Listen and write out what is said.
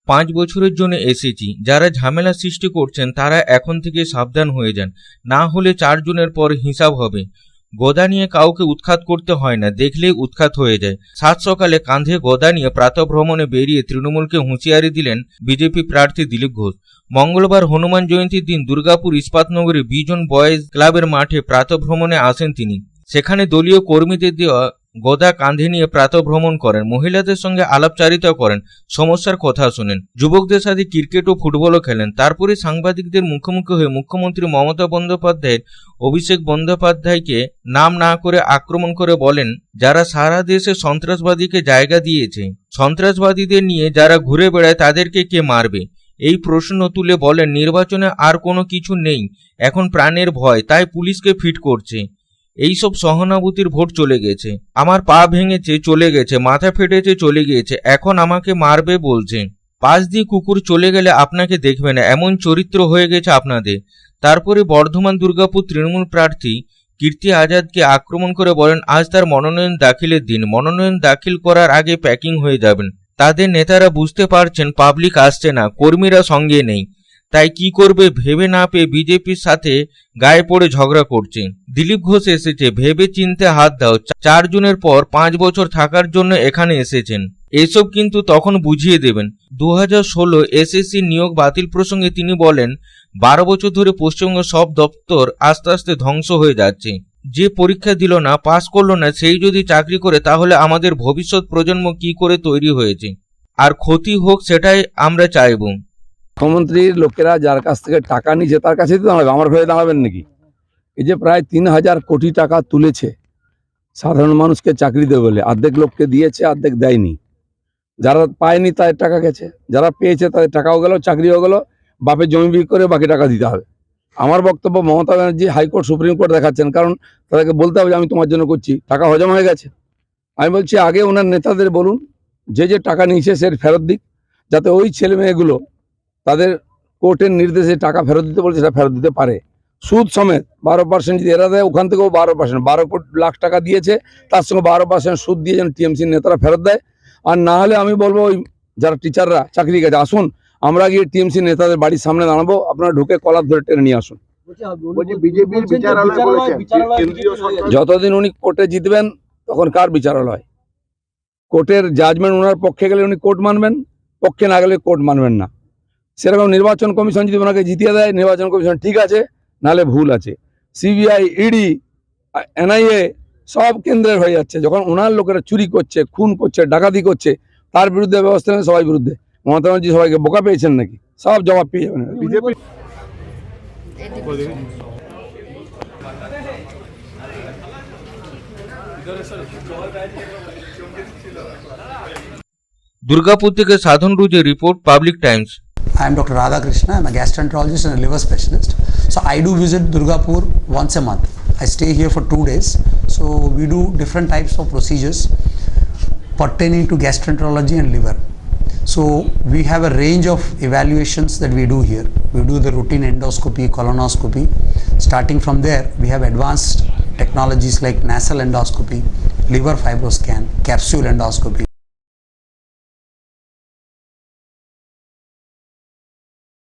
5 বছরের জন্য এসেছি। যারা ঝামেলা সৃষ্টি করছেন তারা এখন থেকে সাবধান হয়ে যান, না হলে 4 জনের পর হিসাব হবে। গদা নিয়ে কাউকে উৎখাত করতে হয় না, দেখলেই উৎখাত হয়ে যায়। সাত সকালে কাঁধে গদা নিয়ে প্রাতঃভ্রমণে বেরিয়ে তৃণমূলকে হুঁশিয়ারি দিলেন বিজেপি প্রার্থী দিলীপ ঘোষ। মঙ্গলবার হনুমান জয়ন্তীর দিন দুর্গাপুর ইস্পাতনগরে বিজন বয়েজ ক্লাবের মাঠে প্রাতঃভ্রমণে আসেন তিনি। সেখানে দলীয় কর্মীদের দেওয়া গদা কাঁধে নিয়ে প্রাতঃভ্রমণ করেন, মহিলাদের সঙ্গে আলাপচারিতা করেন, সমস্যার কথা শোনেন, যুবকদের সাথে ক্রিকেট ও ফুটবলও খেলেন। তারপরে সাংবাদিকদের মুখোমুখি হয়ে মুখ্যমন্ত্রী মমতা বন্দ্যোপাধ্যায়ের অভিষেক বন্দ্যোপাধ্যায়কে নাম না করে আক্রমণ করে বলেন, যারা সারা দেশে সন্ত্রাসবাদীকে জায়গা দিয়েছে, সন্ত্রাসবাদীদের নিয়ে যারা ঘুরে বেড়ায় তাদেরকে কে মারবে? এই প্রশ্ন তুলে বলেন, নির্বাচনে আর কোনো কিছু নেই, এখন প্রাণের ভয়, তাই পুলিশকে ফিট করছে। এইসব সহানুভূতির ভোট চলে গেছে। আমার পা ভেঙেছে, চলে গেছে, মাথা ফেটেছে, চলে গিয়েছে, এখন আমাকে মারবে বলছে। পাশ দিয়ে কুকুর চলে গেলে আপনাকে দেখবে না, এমন চরিত্র হয়ে গেছে আপনাদের। তারপরে বর্ধমান দুর্গাপুর তৃণমূল প্রার্থী কীর্তি আজাদকে আক্রমণ করে বলেন, আজ তার মনোনয়ন দাখিলের দিন, মনোনয়ন দাখিল করার আগে প্যাকিং হয়ে যাবেন। তাদের নেতারা বুঝতে পারছেন পাবলিক আসছে না, কর্মীরা সঙ্গে নেই, তাই কি করবে ভেবে না পেয়ে বিজেপির সাথে গায়ে পড়ে ঝগড়া করছে। দিলীপ ঘোষ এসেছে, ভেবে চিনতে হাত দাও, 4 জনের পর 5 বছর থাকার জন্য এখানে এসেছেন। এসব কিন্তু তখন বুঝিয়ে দেবেন। 2016 এসএসসি নিয়োগ বাতিল প্রসঙ্গে তিনি বলেন, 12 বছর ধরে পশ্চিমবঙ্গ সব দপ্তর আস্তে আস্তে ধ্বংস হয়ে যাচ্ছে। যে পরীক্ষা দিল না, পাস করলো না, সেই যদি চাকরি করে তাহলে আমাদের ভবিষ্যৎ প্রজন্ম কি করে তৈরি হয়েছে? আর ক্ষতি হোক সেটাই আমরা চাইব। মুখ্যমন্ত্রীর লোকেরা যার কাছ থেকে টাকা নিয়েছে তার কাছেই তো দাঁড়াবে, আমার হয়ে দাঁড়াবেন নাকি? এই যে প্রায় 3000 কোটি টাকা তুলেছে সাধারণ মানুষকে চাকরি দেবে বলে, অর্ধেক লোককে দিয়েছে, অর্ধেক দেয়নি। যারা পায়নি তাদের টাকা গেছে, যারা পেয়েছে তাদের টাকাও গেল, চাকরিও গেল, বাপের জমি বিক্রি করে বাকি টাকা দিতে হবে। আমার বক্তব্য, Mamata Banerjee high court supreme court দেখাচ্ছেন, কারণ তাদেরকে বলতে হবে যে আমি তোমার জন্য করছি, টাকা হজম হয়ে গেছে। আমি বলছি আগে ওনার নেতাদের বলুন যে যে টাকা নিয়েছে সে ফেরত দিক, যাতে ওই ছেলে মেয়েগুলো তাদের কোর্টের নির্দেশে টাকা ফেরত দিতে বলছে সেটা ফেরত দিতে পারে, সুদ সমেত। 12% যদি এরা দেয়, ওখান থেকেও 12%, 12 লাখ টাকা দিয়েছে, তার সঙ্গে 12% সুদ দিয়ে যেন টিএমসির নেতারা ফেরত দেয়। আর না হলে আমি বলবো ওই যারা টিচাররা চাকরি গেছে, আসুন আমরা গিয়ে টিএমসি নেতাদের বাড়ির সামনে দাঁড়াবো, আপনারা ঢুকে কলার ধরে টেনে নিয়ে আসুন। যতদিন উনি কোর্টে জিতবেন তখন কার বিচারালয়? কোর্টের জাজমেন্ট ওনার পক্ষে গেলে উনি কোর্ট মানবেন, পক্ষে না গেলে কোর্ট মানবেন না। সেরকম নির্বাচন কমিশন যদি ওনাকে জিতিয়ে দেয়, নির্বাচন কমিশন ঠিক আছে, নাহলে ভুল আছে। সিবিআই, ইডি, এনআইএ সব কেন্দ্রের হয়ে যাচ্ছে। যখন ওনার লোকেরা চুরি করছে, খুন করছে, ডাকাতি করছে, তার বিরুদ্ধে ব্যবস্থা নেন সবাই বিরুদ্ধে। মমতা ব্যানার্জি সবাইকে বোকা পেয়েছেন নাকি? সব জবাব পেয়ে যাবেন। বিজেপি দুর্গাপুর থেকে সাধন রুজের রিপোর্ট, public times. I am Dr. Radha Krishna. I am a gastroenterologist and a liver specialist. So I do visit Durgapur once a month. I stay here for 2 days. So we do different types of procedures pertaining to gastroenterology and liver. So we have a range of evaluations that we do here. We do the routine endoscopy, colonoscopy. Starting from there, we have advanced technologies like nasal endoscopy, liver fibroscan, capsule endoscopy.